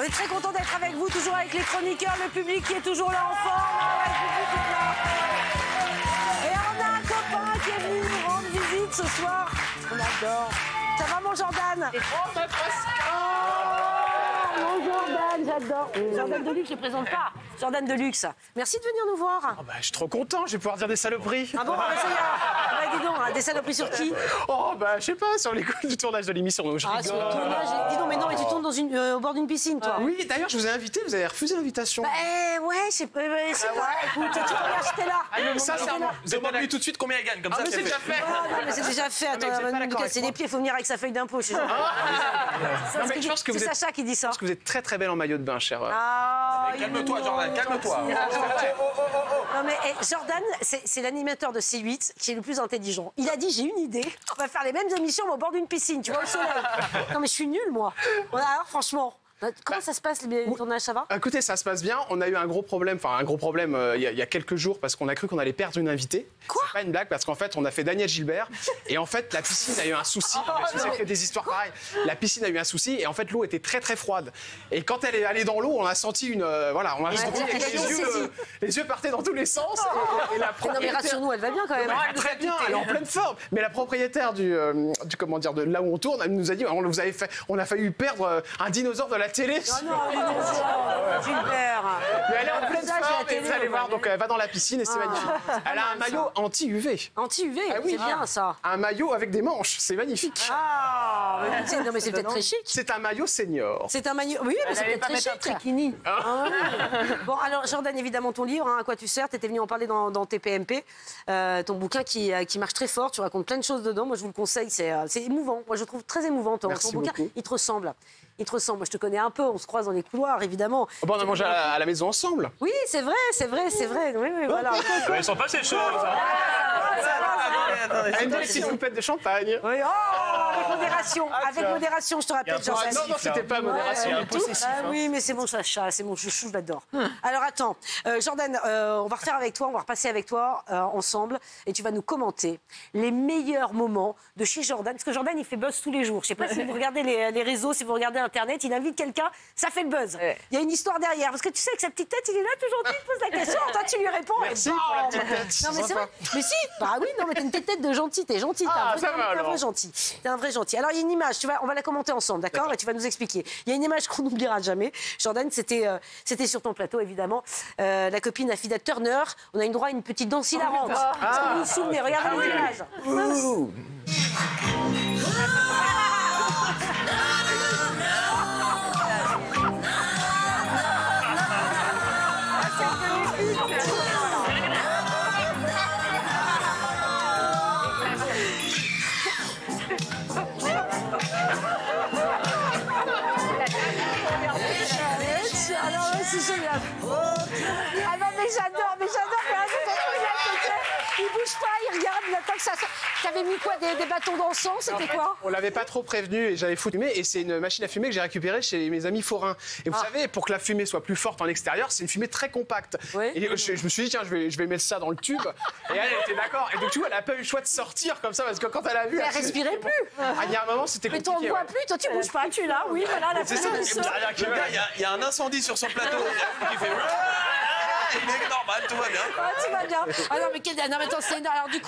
est très content d'être avec vous, toujours avec les chroniqueurs, le public qui est toujours là en forme. Le public est là. Et on a un copain qui est venu nous rendre visite ce soir. On adore. Ça va mon Jordan? Mon Jordan, j'adore. Jordan Deluxe, je ne présente pas. Jordan Deluxe. Merci de venir nous voir. Oh bah, je suis trop content, je vais pouvoir dire des saloperies. Ah bon, bah, ça y est. Bah, dis donc, hein, des saloperies sur qui? Oh bah je sais pas, sur les coups du tournage de l'émission. Donc je Ah, rigole. sur le tournage. Dis donc, mais non, mais tu tournes au bord d'une piscine, toi. Oui, d'ailleurs, je vous ai invité, vous avez refusé l'invitation. Bah, ouais, je sais pas. Écoute, tu regardes, j'étais là. Sincèrement, Demande-lui tout de suite combien il gagne, comme ça mais c'est déjà fait. Ah, non, mais c'est déjà fait. Attends, vous êtes pas on va nous d'accord casser avec les pieds. Il faut venir avec sa feuille d'impôt. C'est Non, mais je pense que vous c'est êtes- Sacha qui dit ça. Parce que vous êtes très très belle en maillot de bain, cher. Ah, Calme-toi, Jordan, calme-toi. Non mais Jordan, c'est l'animateur de C8 qui est le plus intelligent. Il a dit j'ai une idée, on va faire les mêmes émissions mais au bord d'une piscine, tu vois, au soleil. Non mais je suis nulle moi. Voilà, alors franchement, comment ça se passe les tournages, ça va? Écoutez, ça se passe bien. On a eu un gros problème, il y a quelques jours parce qu'on a cru qu'on allait perdre une invitée. Quoi? C'est pas une blague parce qu'en fait, on a fait Daniel Gilbert et en fait, la piscine a eu un souci. Je sais que des histoires pareilles. La piscine a eu un souci et en fait, l'eau était très très froide. Et quand elle est allée dans l'eau, on a senti on a senti que les yeux partaient dans tous les sens. Et la Non mais propriétaire... rassure-nous, elle va bien quand même. Très bien, elle est en pleine forme. Mais la propriétaire de là où on tourne, elle nous a dit, on a failli perdre un dinosaure de la télé. Gilbert. Mais elle est en pleine Ça, j'ai la forme, et télé, vous allez voir, ouais. donc elle va dans la piscine et c'est magnifique. Elle a un maillot anti-UV. Anti-UV, Ah oui. c'est bien ça. Un maillot avec des manches, c'est magnifique. Ah, non mais c'est peut-être très chic. C'est un maillot senior. C'est un maillot. Oui, mais c'est peut-être très chic. Trikini. Ah ouais. Bon, alors Jordan, évidemment, ton livre, À quoi tu sers, tu étais venu en parler dans TPMP. Ton bouquin qui marche très fort, tu racontes plein de choses dedans. Moi, je vous le conseille, c'est émouvant. Moi, je trouve très émouvant ton bouquin. Beaucoup. Il te ressemble. Il te ressemble. Moi, je te connais un peu, on se croise dans les couloirs, évidemment. Bon, on a mangé à la maison ensemble. Oui, c'est vrai. Oui, voilà. Ils sont pas ces choses. Elle une petite coupette de champagne. Oui, avec modération. Avec modération, je te rappelle, Jordan. Non, c'était pas modération du tout. Ah oui, mais c'est mon Sacha, c'est mon chouchou, je l'adore. Alors attends, Jordan, on va refaire avec toi, on va repasser avec toi ensemble, et tu vas nous commenter les meilleurs moments de chez Jordan, parce que Jordan, il fait buzz tous les jours. Je sais pas si vous regardez les réseaux, si vous regardez Internet, il invite quelqu'un, ça fait le buzz. Il y a une histoire derrière, parce que tu sais que sa petite tête, il est là toujours, il te pose la question, toi tu lui réponds. Merci et pour la bam. petite tête. Non mais c'est vrai. Mais si, bah oui, non mais t'as une petite tête de gentil, t'es gentil. Ah, ça va, t'es un alors. vrai gentil. T'es un vrai gentil. Alors il y a une image, on va la commenter ensemble, d'accord? Et tu vas nous expliquer. Il y a une image qu'on n'oubliera jamais. Jordan, c'était sur ton plateau, évidemment. La copine Afida Turner. On a une droit à une petite danse hilarante. Est-ce que vous vous souvenez? Regardez l'image. Alors là, c'est génial. Ah non, mais j'adore, mais il bouge pas, il regarde, il attend que ça sorte. T'avais mis quoi, des bâtons d'encens, c'était quoi? On l'avait pas trop prévenu et j'avais foutu et c'est une machine à fumer que j'ai récupérée chez mes amis forains. Et vous savez, pour que la fumée soit plus forte en extérieur, c'est une fumée très compacte. Oui. Et je me suis dit, tiens, je vais mettre ça dans le tube. Et elle était d'accord. Et donc, tu vois, elle a pas eu le choix de sortir comme ça parce que quand elle a vu. Elle respirait plus. Il y a un moment, c'était Mais compliqué. toi, on ne voit plus, toi, tu bouges pas, tu es là, oui, voilà, la fumée qui sort. Le gars, il y a un incendie sur son plateau. Il fait... Il est normal, tout va bien. Ah, tu vas bien. Ah non, mais non, mais attends, c'est énorme. Alors, du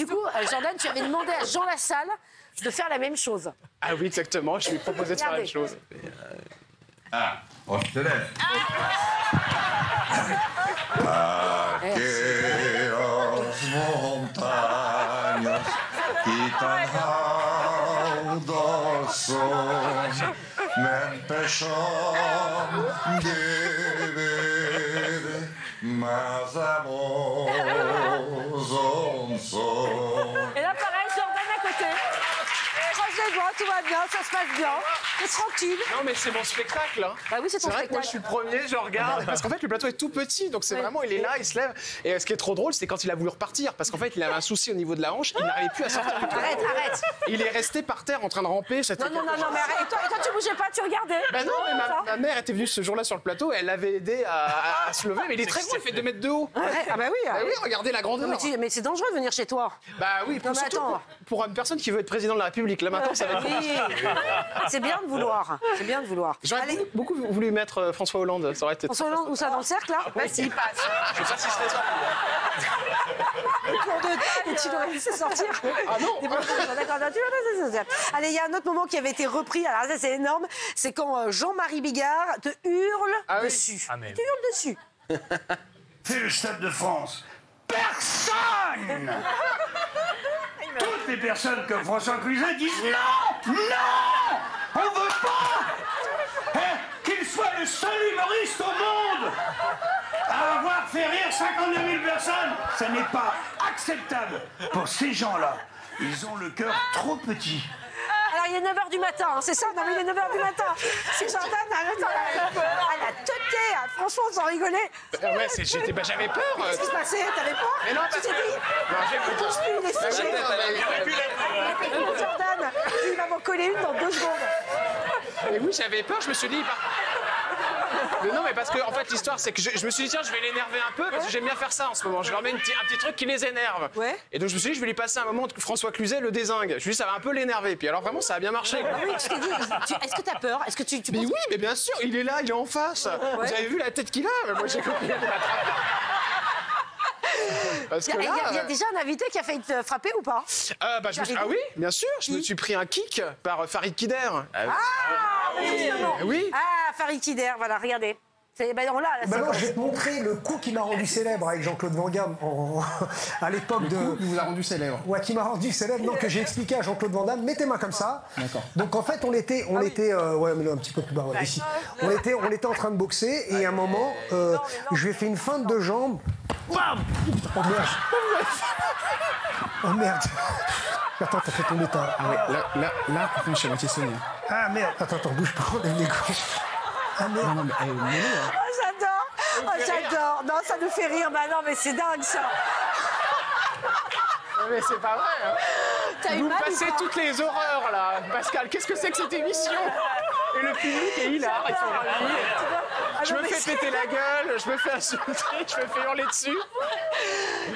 coup, Jordan, tu avais demandé à Jean Lassalle de faire la même chose. Ah oui, exactement. Je lui ai proposé de faire la même chose. On te laisse. Aquelas montanhas quitan saudações, me pecham de ver, mas Et là, pareil, Jordan à côté. Croise les doigts, tout va bien, ça se passe bien. T'es tranquille. Non, mais c'est mon spectacle. Hein. Bah oui, c'est ton vrai que moi, spectacle. je suis le premier, je regarde. Parce qu'en fait, le plateau est tout petit, donc c'est vraiment, il est là, il se lève. Et ce qui est trop drôle, c'est quand il a voulu repartir. Parce qu'en fait, il avait un souci au niveau de la hanche, il n'arrivait plus à sortir du plateau. Arrête. Il est resté par terre en train de ramper. Non, mais arrête. Et toi, tu bougeais pas, tu regardais. Ben non, mais ma mère était venue ce jour-là sur le plateau, elle l'avait aidé à se lever, mais il est très gros, il fait 2 mètres de haut. Ah bah oui. Bah oui, regardez la grandeur. Mais c'est dangereux de venir chez toi. Bah oui, Non, mais surtout attends. pour une personne qui veut être président de la République, là Ouais, 14 avec moi. Oui. C'est bien de vouloir. C'est bien de vouloir. J'aurais beaucoup voulu mettre François Hollande. Ça aurait été François Hollande, où ça, dans le cercle, là? Vas-y, passe. Je sais pas si je fais ça. Pour de table, tu l'aurais laissé sortir. Ah non. D'accord, tu vas. Allez, il y a un autre moment qui avait été repris. Alors ça, c'est énorme. C'est quand Jean-Marie Bigard te hurle dessus. Ah, mais- Tu hurles dessus. C'est le Stade de France. Personne Toutes les personnes comme François Cluzet disent non, non, on veut pas qu'il soit le seul humoriste au monde à avoir fait rire 52 000 personnes. Ça n'est pas acceptable pour ces gens-là. Ils ont le cœur trop petit. Alors, il est 9h du matin, hein, c'est ça? Non, mais il est 9h du matin. C'est Jordan, elle a teuté, hein, franchement, sans rigoler. Ouais, j'avais peur. Qu'est-ce qui se passait? T'avais peur? Mais non, Tu parce t'es dit, j'ai touche plus, il est figé. Écoute, Jordan, il va m'en coller une dans 2 secondes. Mais oui, j'avais peur, je me suis dit... Mais non, mais parce que en fait l'histoire c'est que je me suis dit tiens je vais l'énerver un peu parce que j'aime bien faire ça en ce moment. Je leur mets un petit truc qui les énerve. Ouais. Et donc je me suis dit je vais lui passer un moment de François Cluzet le dézingue. Je me suis dit ça va un peu l'énerver. Puis alors vraiment ça a bien marché. Ah oui, tu t'es dit, est-ce que t'as peur? Est-ce que tu Mais penses oui, mais bien sûr, il est là, il est en face. Vous avez vu la tête qu'il a? Moi j'ai compris. Parce que Il y a là, déjà un invité qui a failli te frapper ou pas? ah oui, bien sûr, je me suis pris un kick par Farid Kider. Justement. Oui. Ah, Farid Kider, voilà, regardez. On l'a, la Bah non, séquence. je vais te montrer le coup qui m'a rendu célèbre avec Jean-Claude Van Damme à l'époque de. Qui vous a rendu célèbre. Ouais, qui m'a rendu célèbre, non, que j'ai expliqué à Jean-Claude Van Damme, mets tes mains comme ça. D'accord. Donc en fait, on était, ouais, mais là, un petit peu plus bas, voilà, ici. On était en train de boxer et à un moment, je lui ai fait une feinte de jambe. Bam! Oh merde! Oh merde! Attends, t'as fait tomber ta. Ah ouais, là, par contre, je suis à moitié sonné. Ah merde! Attends, bouge pas, enlève les gants. Ah merde! Non, mais mets-le, hein. Oh, j'adore. Non, ça nous fait rire. Bah non, mais c'est dingue, ça. Mais c'est pas vrai. Hein. T'as eu Vous mal ou passez pas? toutes les horreurs là. Pascal, qu'est-ce que c'est que cette émission? Et le public est hilar, ils sont ravis. Je me fais péter la gueule, je me fais insulter, je me fais hurler dessus.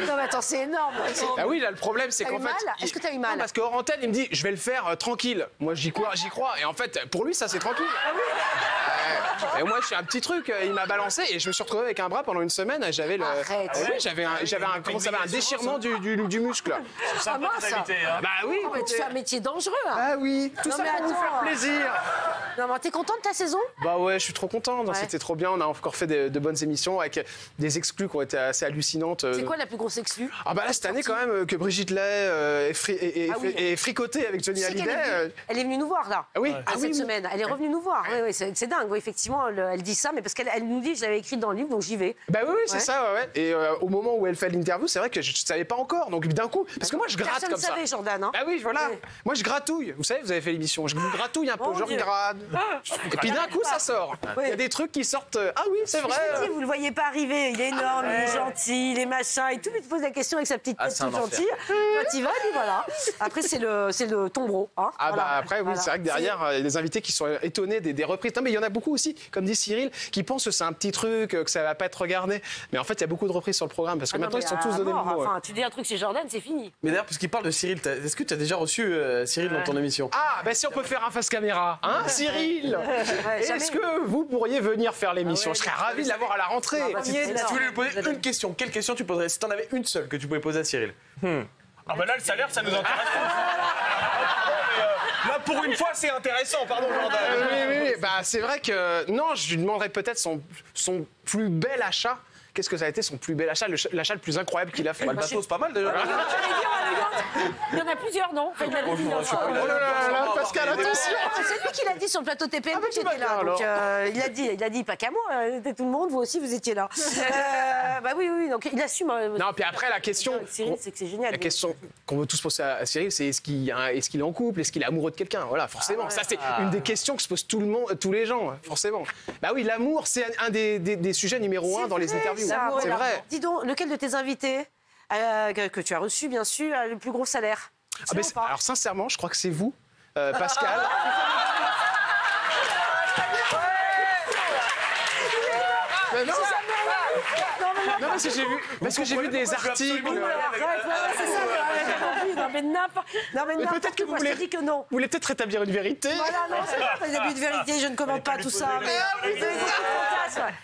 Non, mais attends, c'est énorme. Ah oui, là, le problème, c'est T'as qu'en eu fait... mal? Est-ce que t'as eu mal? Non, parce qu'hors antenne, il me dit, je vais le faire tranquille. Moi, j'y crois. Et en fait, pour lui, ça, c'est tranquille. Et moi, je suis un petit truc, il m'a balancé et je me suis retrouvé avec un bras pendant une semaine. J'avais le... Arrête. Ah oui, j'avais un déchirement du muscle. Ah, mince. Bah oui. Oh, mais tu fais un métier dangereux. Hein. Ah oui, tout Non, ça mais pour vous attends. faire plaisir. Non, mais t'es content de ta saison? Bah ouais, je suis trop content. Non, Ouais. C'était trop bien. On a encore fait de bonnes émissions avec des exclus qui ont été assez hallucinantes. C'est quoi la plus grosse exclue? Ah bah là, cette année, quand même, que Brigitte Lay Ah oui. est fricotée avec Johnny Tu sais qu'elle Hallyday. elle est venue nous voir, là. Ah oui, Cette semaine. Elle est revenue nous voir. Oui, c'est dingue. Oui, effectivement, elle dit ça, mais parce qu'elle nous dit, je l'avais écrit dans le livre, donc j'y vais. Bah oui, c'est Ouais. ça, ouais. Et au moment où elle fait l'interview, c'est vrai que je ne savais pas encore. Donc d'un coup, parce que moi, je gratte Personne comme ne ça. savait, Jordan. Hein. Ah oui, voilà. Ouais. Moi, je gratouille. Vous savez, vous avez fait l'émission. Je gratouille un peu, Mon je Dieu. regarde. Et puis d'un coup, ça sort. Il y a Ouais. des trucs qui sortent. Ah oui, c'est vrai. Je vous dis, vous le voyez pas arriver. Il est énorme, il est gentil, il est machin et tout. Il te pose la question avec sa petite tête c'est un toute enfer. gentille. Toi, t'y vas, et voilà. Après, c'est le tombereau. Hein. Ah Voilà. bah après, oui, Voilà. c'est vrai que derrière, il y a des invités qui sont étonnés des reprises. Non, mais il y en a beaucoup aussi, comme dit Cyril, qui pensent que c'est un petit truc, que ça va pas être regardé. Mais en fait, il y a beaucoup de reprises sur le programme parce que Ah non, maintenant, mais ils sont tous à donnés le mort. mot. Enfin, tu dis un truc, c'est Jordan, c'est fini. Mais d'ailleurs, puisqu'il parle de Cyril, est-ce que tu as déjà reçu Cyril dans ton émission? Ah, bah si on peut faire un face caméra, hein, Cyril jamais. est-ce que vous pourriez venir faire l'émission? Je serais ravi de l'avoir à la rentrée. Ah bah, c'est Si tu voulais lui poser énorme. une question, quelle question tu poserais? Si t'en avais une seule que tu pouvais poser à Cyril. Ah bah là, le salaire, ça nous intéresse. Là, pour une fois, c'est intéressant, pardon, Jordan. Oui, bah c'est vrai que non, je lui demanderais peut-être son plus bel achat. Qu'est-ce que ça a été son plus bel achat, l'achat le plus incroyable qu'il a fait? Bah, le bateau, c'est pas mal déjà. Il y en a plusieurs, non? Enfin, il m'avait dit, non, Oh là là là, Pascal, attention. c'est lui qui l'a dit sur le plateau TPMP, bah, tout va j'étais là. bien, Donc, alors. il a dit, pas qu'à moi, c'était tout le monde, vous aussi, vous étiez là. Bah oui, donc il assume. Non, puis après la question. Cyril, c'est que c'est génial. La question qu'on veut tous poser à Cyril, c'est est-ce qu'il est en couple, est-ce qu'il est amoureux de quelqu'un? Voilà, forcément. Ça, c'est une des questions que se posent tous les gens, forcément. Bah oui, l'amour, c'est un des sujets numéro un dans les interviews. L'amour et C'est l'argent. vrai. Dis donc, lequel de tes invités que tu as reçu, bien sûr, a le plus gros salaire? Ah, Tu mais sais ou pas? alors sincèrement, je crois que c'est vous, Pascal. Mais non, Non, parce que j'ai vu des articles. Arrête, c'est ça, j'ai compris. Non, mais n'importe. Non, mais peut-être que vous quoi, voulez- je te dis que non. Vous voulez peut-être rétablir une vérité? Voilà, non, c'est pas un début de vérité, je ne commente pas tout ça. Mais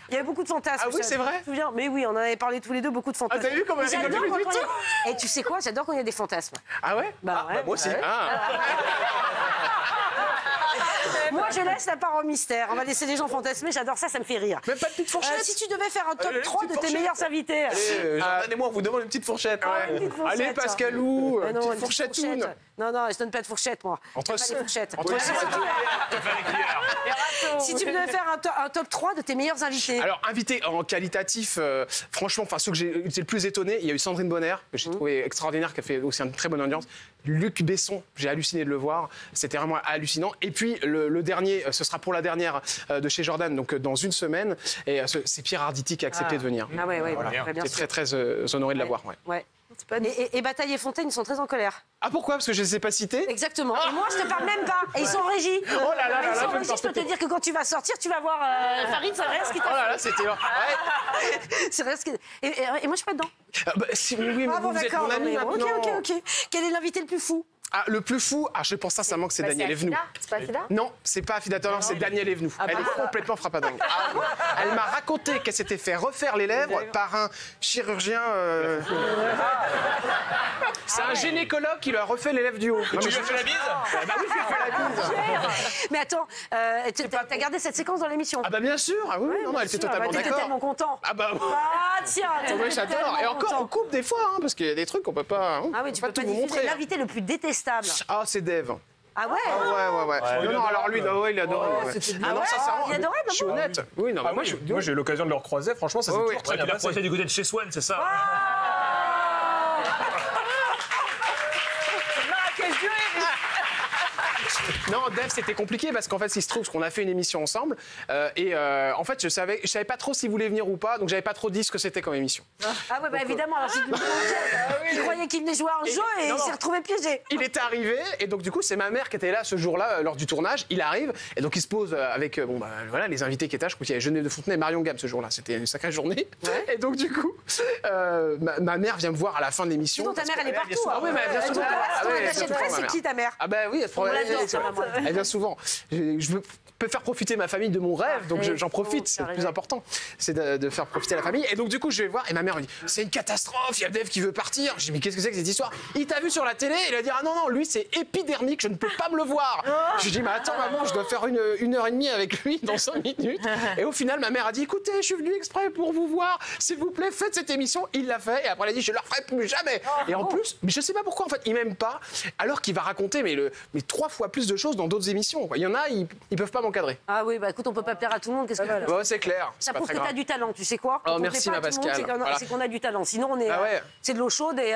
il y avait beaucoup de fantasmes. Ah oui, c'est vrai? Je me souviens. Mais oui, on en avait parlé tous les deux, beaucoup de fantasmes. Ah, t'as vu comment elle J'adore rigole quand du il y a- tout? Et tu sais quoi, j'adore quand il y a des fantasmes. Ah ouais? Bah ouais. Moi aussi. Ouais. Ah. Moi, je laisse la part au mystère. On va laisser les gens fantasmer, j'adore ça, ça me fait rire. Même pas de petite fourchette? Si tu devais faire un top Allez, 3 de petite tes fourchette. meilleurs invités. Jordan et moi, on vous demande une petite fourchette. Une petite fourchette. Allez, Pascalou, Mais non, petite une fourchette. Non, non, je donne pas de fourchette, moi. Entre J'aime pas les fourchettes. entre Si tu devais faire un top 3 de tes meilleurs invités. Alors, invité en qualitatif, franchement, enfin, ceux que j'ai été le plus étonné, il y a eu Sandrine Bonner, que j'ai trouvé extraordinaire, qui a fait aussi une très bonne audience. Luc Besson, j'ai halluciné de le voir. C'était vraiment hallucinant. Et puis, le dernier, ce sera pour la dernière de chez Jordan, donc dans une semaine. Et c'est Pierre Arditi qui a accepté de venir. Ah ouais, ouais, Voilà. ouais, bien J'étais sûr. très honoré de l'avoir. Ouais. Ouais. Et Bataille et Fontaine, ils sont très en colère. Ah, pourquoi? Parce que je ne les ai pas cités? Exactement. Et moi, je te parle même pas. Et ils sont en régie. Oh là là là Ils là, sont en je me régie, sens je peux te dire que quand tu vas sortir, tu vas voir Farid, c'est vrai ce qui Oh t'a là là, c'était... Ouais. C'est vrai ce qui... Et moi, je suis pas dedans. Bah, si, oui, mais Ah vous, bon, vous êtes d'accord. mon ami mais bon, maintenant. ok. Quel est l'invité le plus fou? Ah, le plus fou, je pense sincèrement que c'est Daniel Evenou. C'est pas Fida? Non, c'est pas Afida Turner, c'est Daniel Evenou. Elle est complètement frappadingue. Elle m'a raconté qu'elle s'était fait refaire les lèvres par un chirurgien. C'est un gynécologue qui lui a refait les lèvres du haut. Tu lui as fait la bise? Bah oui, je lui ai fait la bise. Mais attends, t'as gardé cette séquence dans l'émission? Ah bah bien sûr, ah oui, non, elle était totalement T'étais d'accord. tellement content. Ah bah Ah tiens, oui, j'adore. Et encore, on coupe des fois, hein, parce qu'il y a des trucs qu'on peut pas. Hein, Ah oui, tu peux pas tout vous diffuser. montrer. L'invité le plus détestable. Ah, c'est Dave. Ah ouais? Ouais. Non, alors lui, il adore. Ah non, sincèrement, il adorait, je suis honnête. Oui, non, mais moi, Moi, j'ai eu l'occasion de le recroiser. Franchement, ça s'est toujours très bien passé. Après, du côté de chez Swan, c'est ça? Non, Dave, c'était compliqué parce qu'en fait, il se trouve qu'on a fait une émission ensemble et en fait, je savais pas trop s'il voulait venir ou pas, donc j'avais pas trop dit ce que c'était comme émission. Ah ouais, bah évidemment, alors il croyait qu'il venait jouer à un jeu et Non, il s'est non. retrouvé piégé. Il était arrivé et donc du coup, c'est ma mère qui était là ce jour-là lors du tournage. Il arrive et donc il se pose avec voilà les invités qui étaient là. Je crois qu'il y avait Geneviève de Fontenay et Marion Gamme ce jour-là. C'était une sacrée journée. Et donc du coup, ma mère vient me voir à la fin de l'émission. Sinon, ta mère, elle est partout. Ah oui, mais elle vient souvent. Ah ouais, elle vient T'achètes souvent, ma c'est mère. qui ta mère? Ah bah oui, elle vient souvent. Je peux faire profiter ma famille de mon rêve, donc j'en profite, c'est le plus important, c'est de faire profiter la famille. Et donc du coup, je vais voir et ma mère me dit c'est une catastrophe, il y a Dave qui veut partir. Je dis mais qu'est-ce que c'est que cette histoire? Il t'a vu sur la télé? Il a dit ah non lui c'est épidermique, je ne peux pas me le voir. Je dis mais attends maman, je dois faire une heure et demie avec lui dans 5 minutes. Et au final, ma mère a dit écoutez, je suis venue exprès pour vous voir, s'il vous plaît faites cette émission. Il l'a fait et après elle a dit je ne le referai plus jamais. Et en plus, mais je sais pas pourquoi en fait il m'aime pas, alors qu'il va raconter mais 3 fois plus de choses dans d'autres émissions. Il y en a, ils peuvent pas m'encadrer. Ah oui, bah écoute, on peut pas plaire à tout le monde. Qu'est-ce que Ouais, c'est clair. C'est ça pas prouve très que t'as grave. du talent, tu sais quoi? Oh, Quand on merci, plaît pas ma à tout le monde, Pascale. c'est qu'on Voilà. c'est qu'on a du talent. Sinon, on est, Ah ouais. c'est de l'eau chaude et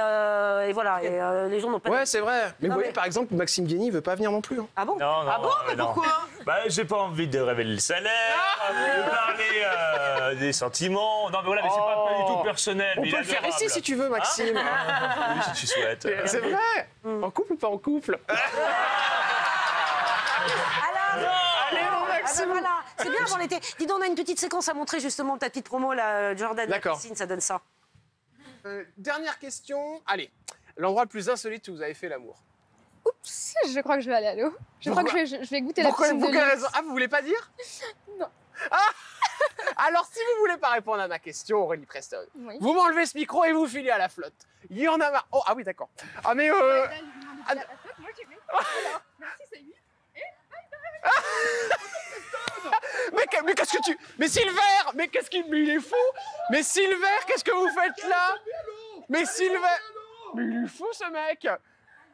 voilà. Et les gens n'ont pas. Ouais, c'est vrai. Mais Non, vous voyez, mais- par exemple, Maxime Guény veut pas venir non plus. Hein. Ah bon? Non, Ah bon? Mais non. pourquoi? Bah, j'ai pas envie de révéler le salaire, de parler des sentiments. Non, mais voilà, mais c'est pas du tout personnel. On mais peut il le est faire adorable. ici si tu veux, Maxime. Oui, si tu souhaites. C'est vrai. En couple ou pas en couple? Allez, mon Maxime. voilà. C'est bien avant l'été. Dis donc, on a une petite séquence à montrer justement ta petite promo là, Jordan. la D'accord. piscine, ça donne ça. Dernière question. Allez, l'endroit le plus insolite où vous avez fait l'amour. Oups, je crois que je vais aller à l'eau. Je crois que je vais goûter la piscine Pour de quelle luxe. raison? Ah, vous voulez pas dire? Non. Ah alors, si vous voulez pas répondre à ma question, Aurélie Preston, Oui. vous m'enlevez ce micro et vous filez à la flotte. Il y en a marre. Oh, ah oui, d'accord. Ah, mais Moi qui vais. Alors, merci, c'est lui. mais qu'est-ce que tu... Mais Silver, mais qu'est-ce qu'il... Mais il est fou. Mais Silver, qu'est-ce que vous faites là? Mais Silver... Mais il est fou, ce mec.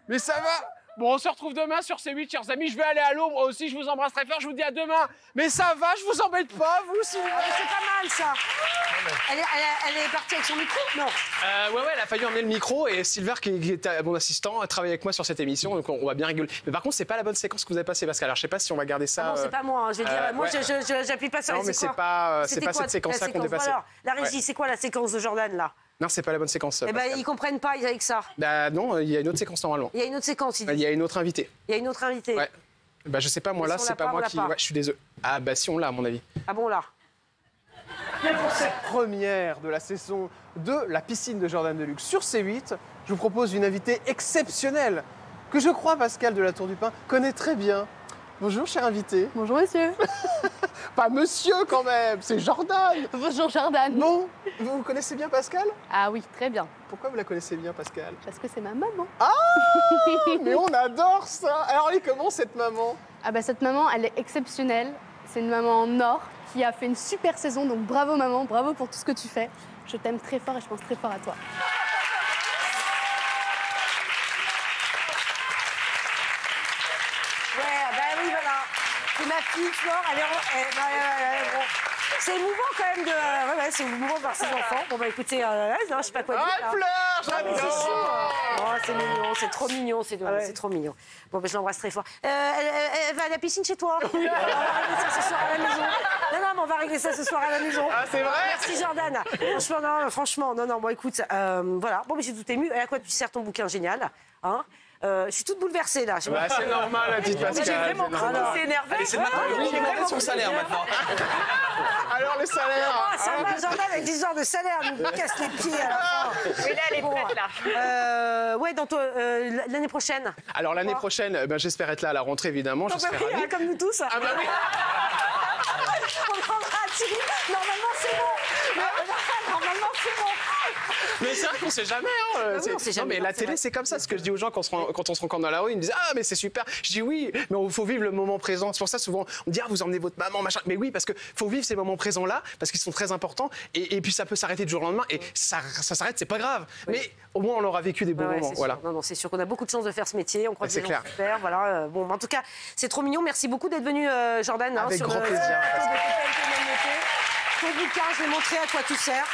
Mais ça va. Bon, on se retrouve demain sur C8, chers amis. Je vais aller à l'eau, moi aussi, je vous embrasse très fort. Je vous dis à demain. Mais ça va, je vous embête pas, vous, Silver. C'est pas mal ça. Elle est partie avec son micro? Non. Ouais, elle a failli emmener le micro et Silver, qui était mon assistant, a travaillé avec moi sur cette émission, donc on va bien rigoler. Mais par contre, c'est pas la bonne séquence que vous avez passée, Pascal. Alors, je sais pas si on va garder ça. Ah non, c'est pas moi. Hein. Je veux dire, moi, ouais. j'appuie pas sur Non, les mais séquences. c'est pas C'était quoi, cette séquence-là la qu'on séquence? dépassait. Alors, la régie, c'est quoi la séquence de Jordan là? Non, c'est pas la bonne séquence. Eh ben, Pascal. ils comprennent pas avec ça. Bah non, il y a une autre séquence normalement. Il y a une autre séquence. Il y a une autre invitée. Il y a une autre invitée. Ouais. Bah je sais pas, moi Mais là, si on c'est l'a pas pas, moi on l'a qui. pas. Ouais, je suis désolé. Ah bah si on l'a à mon avis. Ah bon là? Et pour cette première de la saison de la piscine de Jordan Deluxe sur C8, je vous propose une invitée exceptionnelle que je crois Pascal de la Tour du Pin connaît très bien. Bonjour, cher invité. Bonjour monsieur. Pas monsieur quand même, c'est Jordan. Bonjour Jordan. Bon, vous connaissez bien Pascal? Ah oui, très bien. Pourquoi vous la connaissez bien, Pascal? Parce que c'est ma maman. Mais on adore ça. Alors, elle est comment cette maman? Ah bah cette maman, elle est exceptionnelle. C'est une maman en or qui a fait une super saison. Donc bravo maman, bravo pour tout ce que tu fais. Je t'aime très fort et je pense très fort à toi. Ouais, ben oui, voilà. C'est ma fille, Flore, elle est... bon. C'est émouvant quand même de... ouais, c'est émouvant de voir ses enfants. Bon, bah écoutez, non, je sais pas quoi dire. Ah, elle pleure, j'adore. Oh, c'est mignon, c'est trop mignon, c'est trop mignon. Bon, ben je l'embrasse très fort. Elle va à la piscine chez toi. On va régler ça ce soir à la maison. Non, mais on va régler ça ce soir à la maison. Ah, c'est vrai? Merci Jordan. Franchement, non, bon, écoute, voilà. Bon, mais j'ai tout ému. À quoi tu sers ton bouquin génial, hein? Je suis toute bouleversée là. Bah, c'est normal, la petite Pascal. J'ai vraiment cru qu'il s'est énervé. Allez, c'est maintenant, il faut demander son salaire maintenant. Alors, le salaire. Ah, ça va, Jordan, avec des histoires de salaire, nous casse les pieds à la fin. Mais là, elle est prête, là. Ouais, l'année prochaine. Alors, l'année prochaine, ben, j'espère être là à la rentrée, évidemment. Je serai ravi. Comme nous tous. Ah, bah oui. On prendra Thierry. Normalement, c'est bon. Normalement, c'est bon. Mais c'est vrai qu'on sait jamais. Hein. Oui, on sait jamais, Non, mais non, la c'est télé, vrai. c'est comme ça. Ce que je dis aux gens quand on se rencontre dans la rue, ils me disent ah mais c'est super. Je dis oui, mais il faut vivre le moment présent. C'est pour ça souvent on me dit ah vous emmenez votre maman machin. Mais oui parce que faut vivre ces moments présents là parce qu'ils sont très importants et puis ça peut s'arrêter du jour au lendemain et ça s'arrête, c'est pas grave. Oui. Mais au moins on aura vécu des bons moments. Voilà. Non, c'est sûr qu'on a beaucoup de chance de faire ce métier. On croit que c'est c'est clair. super. Voilà. Bon, en tout cas, c'est trop mignon. Merci beaucoup d'être venu, Jordan. Avec sur grand le plaisir. Ton bouquin, je vais montrer à quoi tout sert.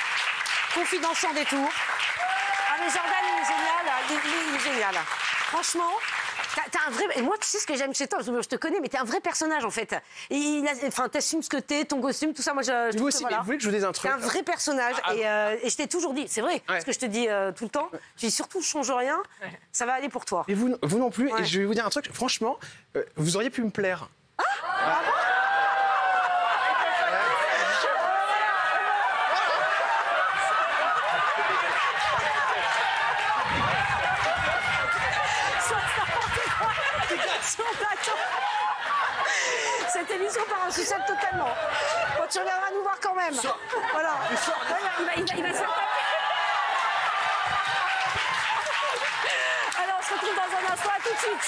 Confidence sans détour. Ah mais Jordan, il est génial. Il est génial. Franchement, t'as un vrai... Et moi, tu sais ce que j'aime chez toi, je te connais, mais t'es un vrai personnage, en fait. Enfin, t'assumes ce que t'es, ton costume, tout ça. Moi, je vous aussi, mais vous voulez que je vous dise un truc? T'es un vrai personnage. Et je t'ai toujours dit, c'est vrai, ce que je te dis tout le temps. Je dis surtout, je change rien, ça va aller pour toi. Et vous non plus. Ouais. Et je vais vous dire un truc. Franchement, vous auriez pu me plaire. Cette émission part en sucette totalement. Bon, tu reviendras nous voir quand même. Voilà. Il va se faire taper. Alors, on se retrouve dans un instant. À tout de suite.